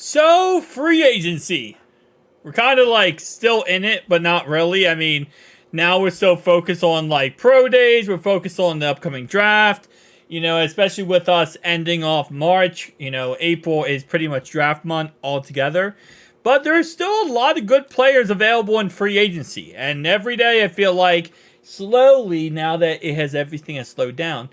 So, free agency. We're kind of like still in it, but not really. I mean, now we're so focused on like pro days, we're focused on the upcoming draft. Especially with us ending off March, April is pretty much draft month altogether. But there's still a lot of good players available in free agency. And every day I feel like slowly, now that everything has slowed down,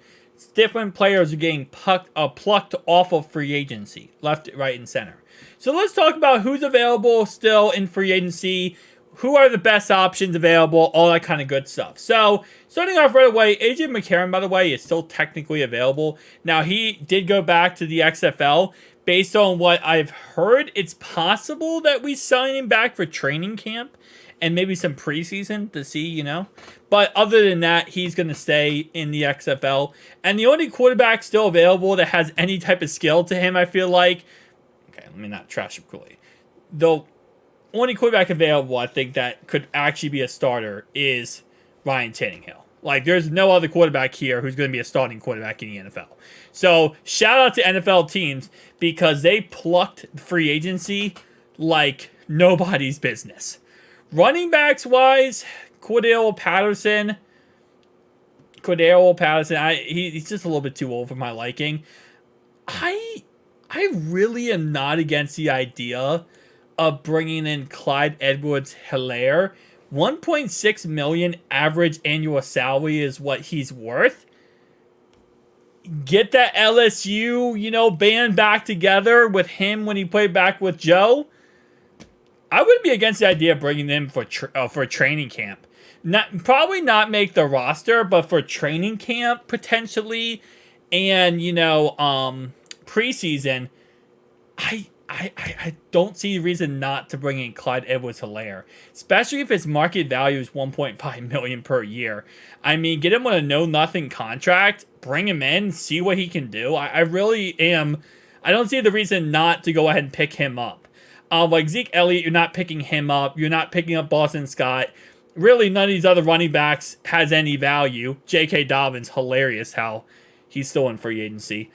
different players are getting plucked off of free agency, left, right, and center. So let's talk about who's available still in free agency, who are the best options available, all that kind of good stuff. So, starting off right away, AJ McCarron, by the way, is still technically available. Now, he did go back to the XFL. Based on what I've heard, it's possible that we sign him back for training camp and maybe some preseason to see, But other than that, he's going to stay in the XFL. And the only quarterback still available that has any type of skill to him, I feel like, okay, let me not trash him quickly. The only quarterback available, I think, that could actually be a starter is Ryan Tannehill. Like, there's no other quarterback here who's going to be a starting quarterback in the NFL. So, shout out to NFL teams because they plucked free agency like nobody's business. Running backs wise, Cordell Patterson, he's just a little bit too old for my liking. I really am not against the idea of bringing in Clyde Edwards-Helaire. 1.6 million average annual salary is what he's worth. Get that LSU, band back together with him when he played back with Joe. I wouldn't be against the idea of bringing them for training camp. Probably not make the roster, but for training camp potentially, and preseason. I don't see a reason not to bring in Clyde Edwards-Helaire, especially if his market value is $1.5 million per year. I mean, get him on a know-nothing contract, bring him in, see what he can do. I really am. I don't see the reason not to go ahead and pick him up. Like Zeke Elliott, you're not picking him up. You're not picking up Boston Scott. Really, none of these other running backs has any value. J.K. Dobbins, hilarious how he's still in free agency.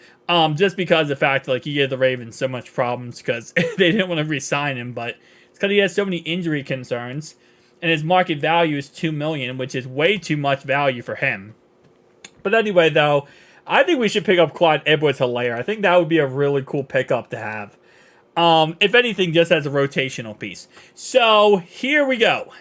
Just because of the fact like he gave the Ravens so much problems because they didn't want to re-sign him, but it's because he has so many injury concerns, and his market value is $2 million, which is way too much value for him. But anyway, though, I think we should pick up Clyde Edwards-Helaire. I think that would be a really cool pickup to have. If anything, just as a rotational piece. So here we go.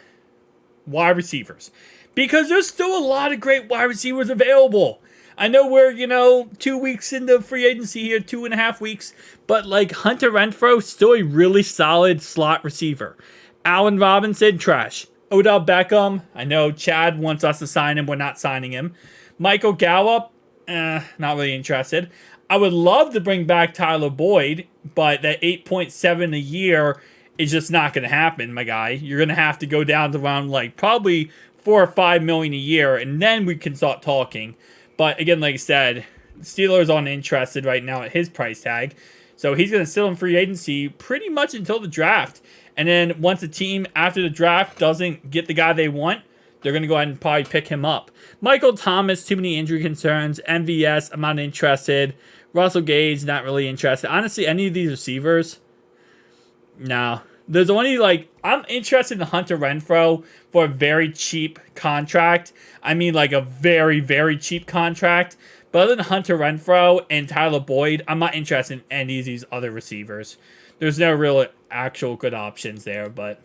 Wide receivers. Because there's still a lot of great wide receivers available. I know we're, 2 weeks into free agency here, 2.5 weeks. But like Hunter Renfro, still a really solid slot receiver. Allen Robinson, trash. Odell Beckham, I know Chad wants us to sign him. We're not signing him. Michael Gallup, not really interested. I would love to bring back Tyler Boyd, but that 8.7 a year is just not going to happen, my guy. You're going to have to go down to around like probably 4 or 5 million a year, and then we can start talking. But again, like I said, Steelers aren't interested right now at his price tag, so he's going to sit on free agency pretty much until the draft. And then once the team after the draft doesn't get the guy they want, they're going to go ahead and probably pick him up. Michael Thomas, too many injury concerns. MVS, I'm not interested. Russell Gage, not really interested. Honestly, any of these receivers, no. There's only I'm interested in Hunter Renfro for a very cheap contract. I mean, like a very, very cheap contract. But other than Hunter Renfro and Tyler Boyd, I'm not interested in any of these other receivers. There's no real actual good options there. But,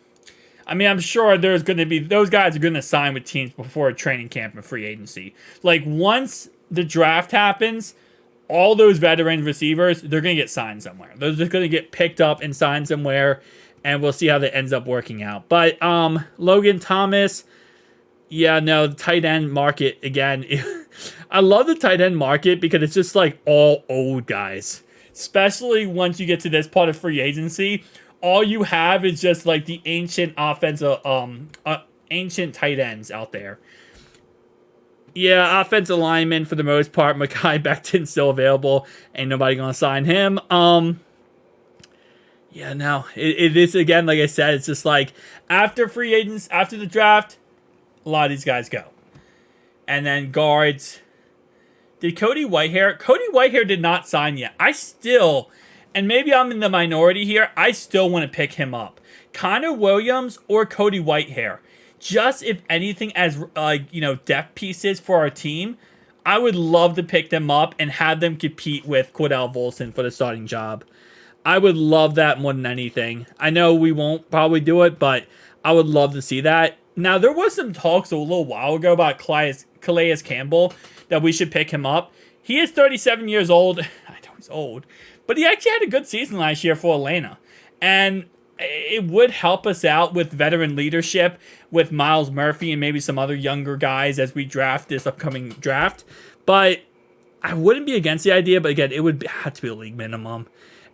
I mean, I'm sure there's going to be, those guys are going to sign with teams before training camp and free agency. Like, once the draft happens, all those veteran receivers, they're going to get signed somewhere. They're just going to get picked up and signed somewhere, and we'll see how that ends up working out. But Logan Thomas, yeah, no, the tight end market, again, I love the tight end market because it's just like all old guys. Especially once you get to this part of free agency, all you have is just like the ancient offensive, ancient tight ends out there. Yeah, offensive lineman for the most part. Mekhi Becton's still available. Ain't nobody gonna sign him. Yeah, no. It is, again, like I said, it's just like after free agents, after the draft, a lot of these guys go. And then guards. Did Cody Whitehair? Cody Whitehair did not sign yet. I still and maybe I'm in the minority here, I still want to pick him up. Connor Williams or Cody Whitehair. Just if anything as, depth pieces for our team, I would love to pick them up and have them compete with Cordell Volson for the starting job. I would love that more than anything. I know we won't probably do it, but I would love to see that. Now, there was some talks a little while ago about Calais Campbell, that we should pick him up. He is 37 years old. I know he's old, but he actually had a good season last year for Atlanta. And it would help us out with veteran leadership with Miles Murphy and maybe some other younger guys as we draft this upcoming draft. But I wouldn't be against the idea, but again, it would have to be a league minimum.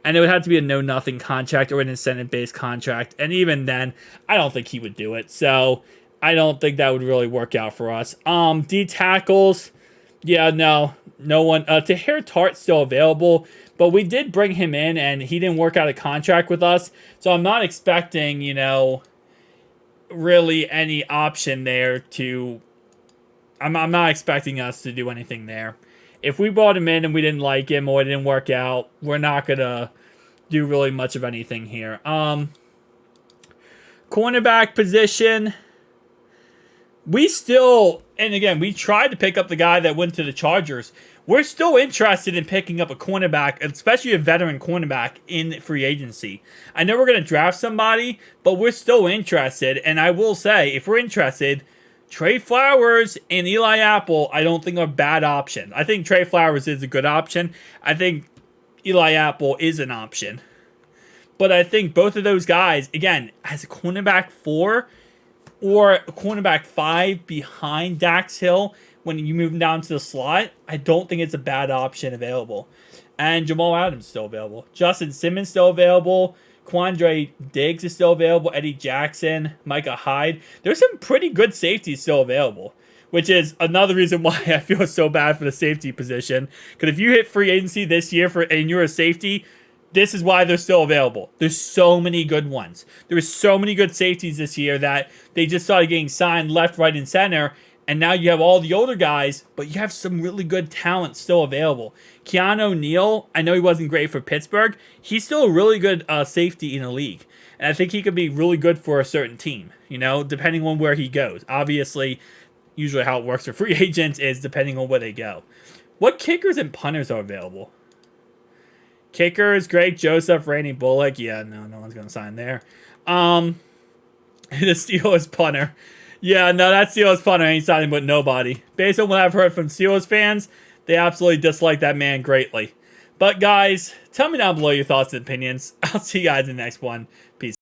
And it would have to be a know-nothing contract or an incentive-based contract. And even then, I don't think he would do it. So I don't think that would really work out for us. D tackles, yeah, no one. Tahir Tart's still available, but we did bring him in, and he didn't work out a contract with us. So I'm not expecting, really any option there to. I'm not expecting us to do anything there. If we brought him in and we didn't like him or it didn't work out, we're not going to do really much of anything here. Cornerback position. We still, and again, we tried to pick up the guy that went to the Chargers. We're still interested in picking up a cornerback, especially a veteran cornerback in free agency. I know we're going to draft somebody, but we're still interested. And I will say, if we're interested, Trey Flowers and Eli Apple, I don't think are a bad option. I think Trey Flowers is a good option. I think Eli Apple is an option. But I think both of those guys, again, as a cornerback 4 or a cornerback 5 behind Dax Hill, when you move him down to the slot, I don't think it's a bad option available. And Jamal Adams still available. Justin Simmons still available. Quandre Diggs is still available. Eddie Jackson, Micah Hyde. There's some pretty good safeties still available, which is another reason why I feel so bad for the safety position. Because if you hit free agency this year and you're a safety, this is why they're still available. There's so many good ones. There's so many good safeties this year that they just started getting signed left, right, and center. And now you have all the older guys, but you have some really good talent still available. Keanu Neal, I know he wasn't great for Pittsburgh. He's still a really good safety in the league. And I think he could be really good for a certain team, depending on where he goes. Obviously, usually how it works for free agents is depending on where they go. What kickers and punters are available? Kickers, Greg Joseph, Randy Bullock. Yeah, no one's going to sign there. The Steelers punter. Yeah, no, that Steelers punter ain't signing with nobody. Based on what I've heard from Steelers fans, they absolutely dislike that man greatly. But guys, tell me down below your thoughts and opinions. I'll see you guys in the next one. Peace.